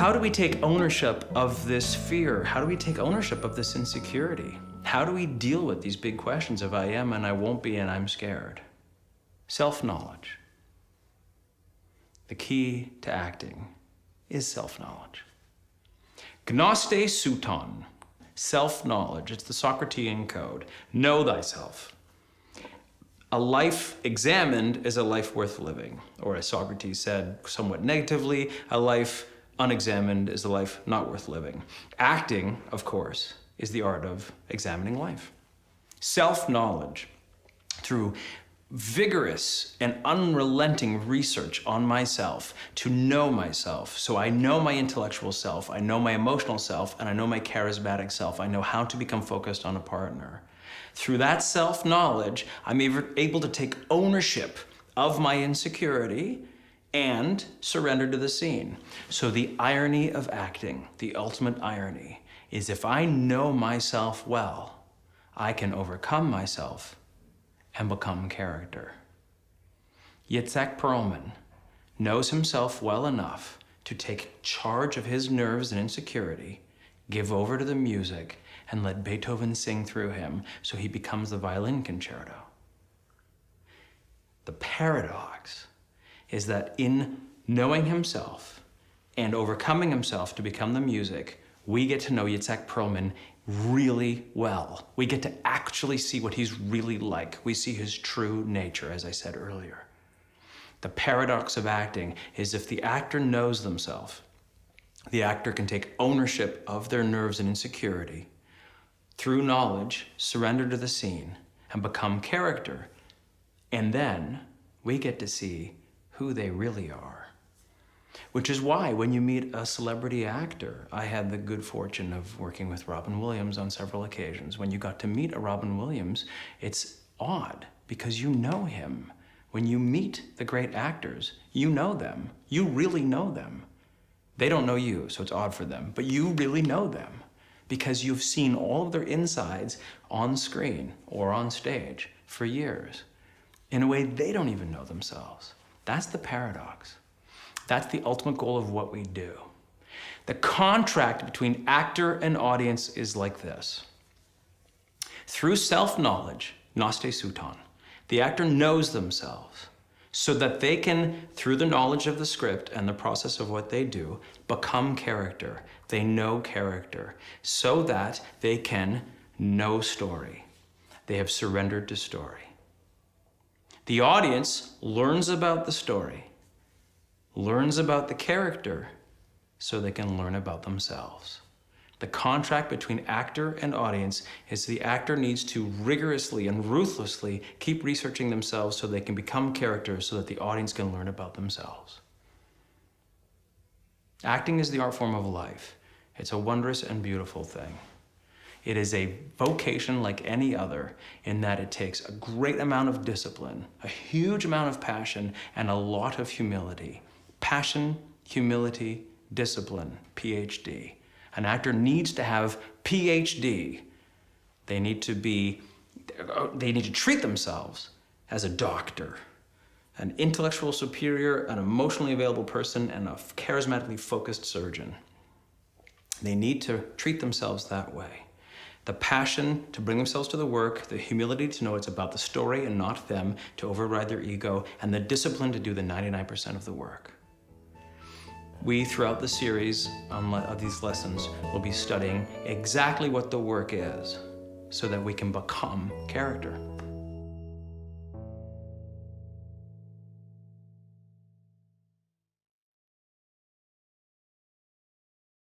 How do we take ownership of this fear? How do we take ownership of this insecurity? How do we deal with these big questions of I am and I won't be and I'm scared? Self-knowledge. The key to acting is self-knowledge. Gnoste suton, self-knowledge. It's the Socratean code. Know thyself. A life examined is a life worth living. Or as Socrates said somewhat negatively, a life unexamined is a life not worth living. Acting, of course, is the art of examining life. Self-knowledge, through vigorous and unrelenting research on myself to know myself. So I know my intellectual self, I know my emotional self, and I know my charismatic self. I know how to become focused on a partner. Through that self-knowledge, I'm able to take ownership of my insecurity and surrender to the scene. So the irony of acting, the ultimate irony, is if I know myself well, I can overcome myself and become character. Yitzhak Perlman knows himself well enough to take charge of his nerves and insecurity, give over to the music, and let Beethoven sing through him so he becomes the violin concerto. The paradox is that in knowing himself and overcoming himself to become the music, we get to know Yitzhak Perlman really well. We get to actually see what he's really like. We see his true nature, as I said earlier. The paradox of acting is if the actor knows themselves, the actor can take ownership of their nerves and insecurity, through knowledge, surrender to the scene, and become character. And then we get to see who they really are. Which is why when you meet a celebrity actor, I had the good fortune of working with Robin Williams on several occasions. When you got to meet a Robin Williams, it's odd because you know him. When you meet the great actors, you know them. You really know them. They don't know you, so it's odd for them, but you really know them because you've seen all of their insides on screen or on stage for years in a way they don't even know themselves. That's the paradox. That's the ultimate goal of what we do. The contract between actor and audience is like this. Through self-knowledge, Gnoste suton, the actor knows themselves so that they can, through the knowledge of the script and the process of what they do, become character. They know character so that they can know story. They have surrendered to story. The audience learns about the story, learns about the character so they can learn about themselves. The contract between actor and audience is the actor needs to rigorously and ruthlessly keep researching themselves so they can become characters so that the audience can learn about themselves. Acting is the art form of life. It's a wondrous and beautiful thing. It is a vocation like any other in that it takes a great amount of discipline, a huge amount of passion, and a lot of humility. Passion, humility, discipline, PhD. An actor needs to have PhD. They need to treat themselves as a doctor, an intellectual superior, an emotionally available person, and a charismatically focused surgeon. They need to treat themselves that way. The passion to bring themselves to the work, the humility to know it's about the story and not them, to override their ego, and the discipline to do the 99% of the work. We, throughout the series of these lessons, will be studying exactly what the work is so that we can become character.